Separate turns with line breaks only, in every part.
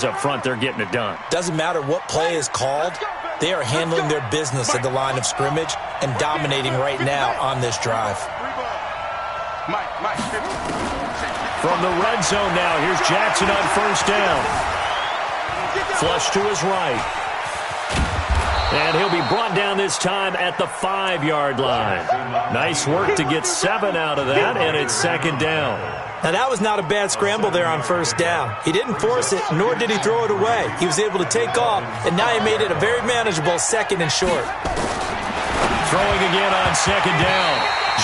up front, they're getting it done.
Doesn't matter what play is called, they are handling their business at the line of scrimmage and dominating right now on this drive.
From the red zone now, here's Jackson on first down. Flush to his right. And he'll be brought down this time at the 5-yard line. Nice work to get 7 out of that, and it's second down.
Now, that was not a bad scramble there on first down. He didn't force it, nor did he throw it away. He was able to take off, and now he made it a very manageable second and short.
Throwing again on second down.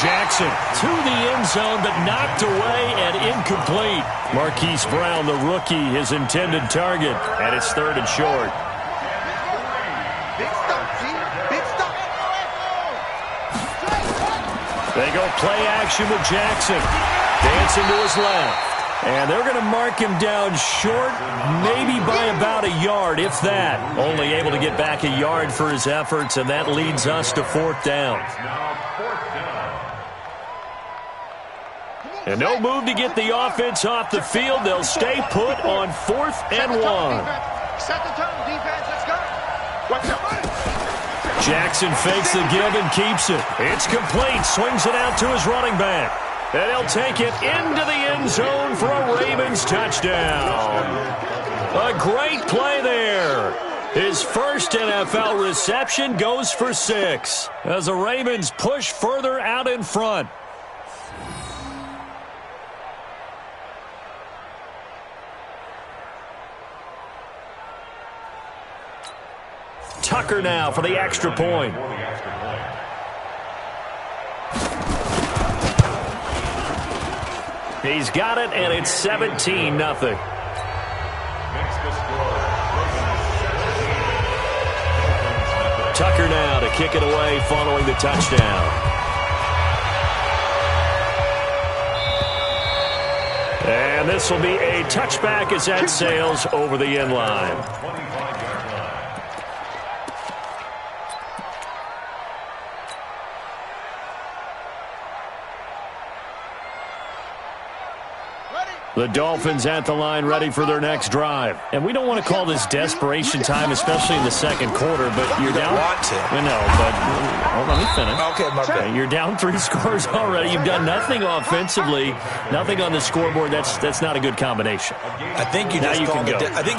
Jackson to the end zone, but knocked away and incomplete. Marquise Brown, the rookie, his intended target, and it's third and short. They go play action with Jackson. Dancing to his left. And they're going to mark him down short, maybe by about a yard, if that. Only able to get back a yard for his efforts, and that leads us to fourth down. And no move to get the offense off the field. They'll stay put on 4th and 1.
Set the tone, defense. Let's go. Watch out.
Jackson fakes the give and keeps it. It's complete. Swings it out to his running back. And he'll take it into the end zone for a Ravens touchdown. A great play there. His first NFL reception goes for 6 as the Ravens push further out in front. Tucker now for the extra point. He's got it, and it's 17-0. Tucker now to kick it away following the touchdown. And this will be a touchback as that sails over the end line. The Dolphins at the line ready for their next drive. And we don't want to call this desperation time, especially in the second quarter, but you're down.
Want to.
I know, but hold on, let me finish.
Okay, my bad.
You're down 3 scores already. You've done nothing offensively, nothing on the scoreboard. That's not a good combination.
I think you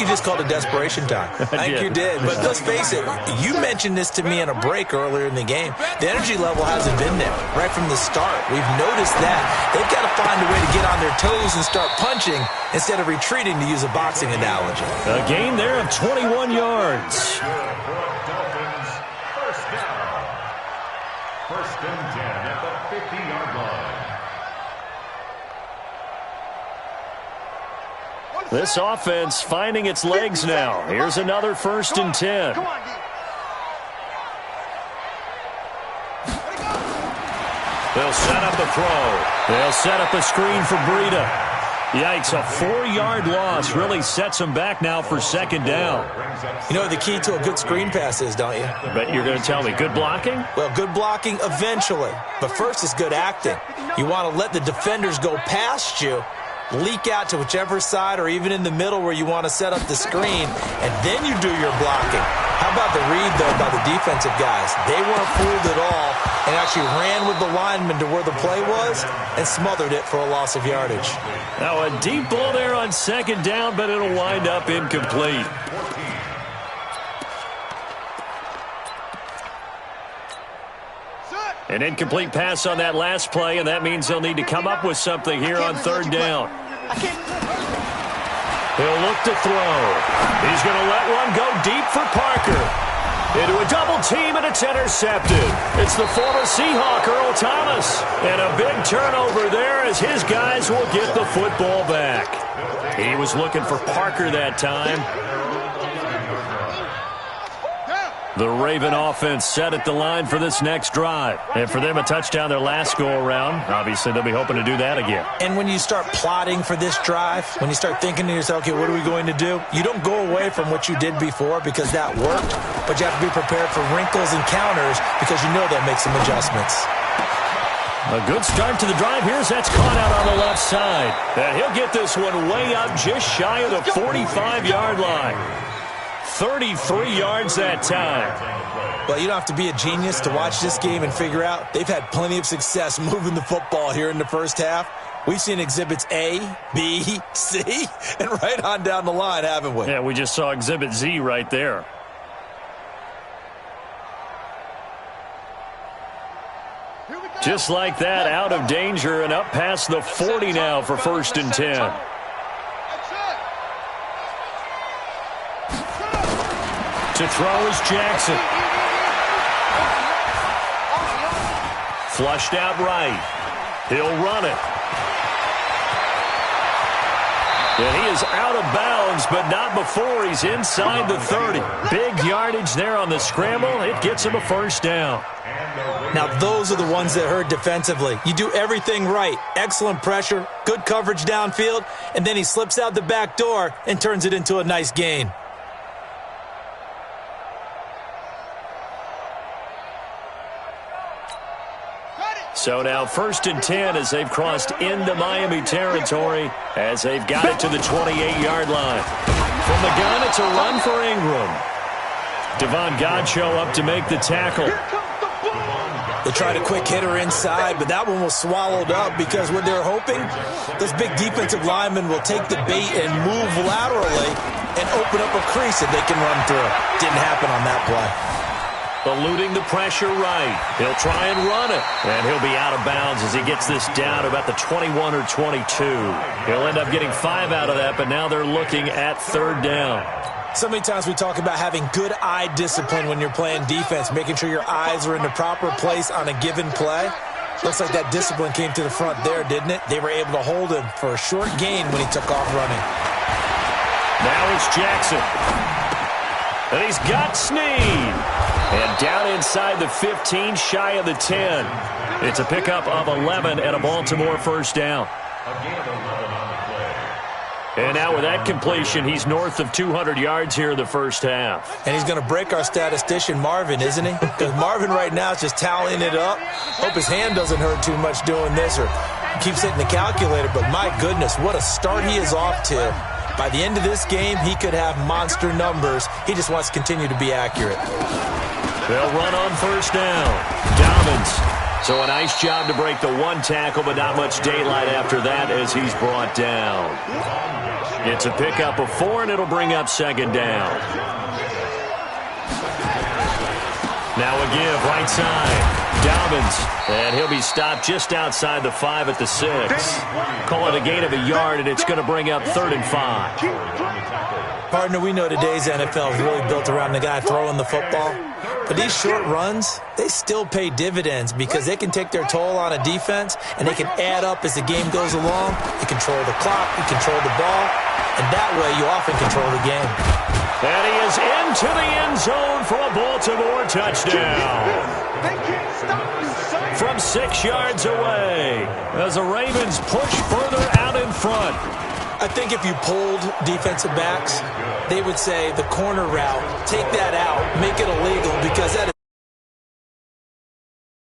just called it desperation time. I think you did. But let's face it, you mentioned this to me in a break earlier in the game. The energy level hasn't been there right from the start. We've noticed that. They've got to find a way to get on their toes and start punching instead of retreating, to use a boxing analogy.
A gain there of 21 yards.
First and 10 at the 50-yard line.
This offense finding its legs now. Here's another first and 10. They'll set up a throw. They'll set up a screen for Breida. Yikes, a 4-yard loss really sets them back now for second down.
You know what the key to a good screen pass is, don't you?
But you're going to tell me good blocking?
Well, good blocking eventually. But first is good acting. You want to let the defenders go past you, leak out to whichever side or even in the middle where you want to set up the screen, and then you do your blocking. How about the read, though, by the defensive guys? They weren't fooled at all and actually ran with the lineman to where the play was and smothered it for a loss of yardage.
Now a deep ball there on second down, but it'll wind up incomplete. An incomplete pass on that last play, and that means they'll need to come up with something here on third down. He'll look to throw. He's going to let one go deep for Parker. Into a double team, and it's intercepted. It's the former Seahawk, Earl Thomas. And a big turnover there as his guys will get the football back. He was looking for Parker that time. The Raven offense set at the line for this next drive. And for them, a touchdown their last go-around. Obviously, they'll be hoping to do that again.
And when you start plotting for this drive, when you start thinking to yourself, okay, what are we going to do? You don't go away from what you did before because that worked, but you have to be prepared for wrinkles and counters because you know they'll make some adjustments.
A good start to the drive. Here's that's caught out on the left side. And he'll get this one way up just shy of the 45-yard line. 33 yards that time.
Well, you don't have to be a genius to watch this game and figure out they've had plenty of success moving the football here in the first half. We've seen exhibits A, B, C, and right on down the line, haven't we?
Yeah, we just saw exhibit Z right there. Just like that, out of danger and up past the 40 now for 1st and 10. To throw is Jackson. Flushed out right. He'll run it. And he is out of bounds, but not before he's inside the 30. Big yardage there on the scramble. It gets him a 1st down.
Now, those are the ones that hurt defensively. You do everything right. Excellent pressure, good coverage downfield, and then he slips out the back door and turns it into a nice gain.
So now 1st and 10 as they've crossed into Miami territory as they've got it to the 28-yard line. From the gun, it's a run for Ingram. Devon Godchaux up to make the tackle.
They tried a quick hitter inside, but that one was swallowed up because what they're hoping, those big defensive linemen will take the bait and move laterally and open up a crease that they can run through. Didn't happen on that play.
Eluding the pressure right. He'll try and run it. And he'll be out of bounds as he gets this down about the 21 or 22. He'll end up getting 5 out of that, but now they're looking at 3rd down.
So many times we talk about having good eye discipline when you're playing defense, making sure your eyes are in the proper place on a given play. Looks like that discipline came to the front there, didn't it? They were able to hold him for a short gain when he took off running.
Now it's Jackson. And he's got Snead. And down inside the 15, shy of the 10. It's a pickup of 11 and a Baltimore 1st down. And now with that completion, he's north of 200 yards here in the first half.
And he's going to break our statistician, Marvin, isn't he? Because Marvin right now is just tallying it up. Hope his hand doesn't hurt too much doing this or keeps hitting the calculator. But my goodness, what a start he is off to. By the end of this game, he could have monster numbers. He just wants to continue to be accurate.
They'll run on 1st down. Dobbins. So a nice job to break the 1 tackle, but not much daylight after that as he's brought down. It's a pickup of 4, and it'll bring up 2nd down. Now a give right side. Dobbins, and he'll be stopped just outside the 5 at the 6. Call it a gain of a yard, and it's going to bring up 3rd and 5.
Partner, we know today's NFL is really built around the guy throwing the football. But these short runs, they still pay dividends because they can take their toll on a defense, and they can add up as the game goes along. You control the clock, you control the ball, and that way you often control the game.
And he is into the end zone for a Baltimore touchdown. From 6 yards away as the Ravens push further out in front.
I think if you polled defensive backs, they would say the corner route, take that out, make it illegal because that is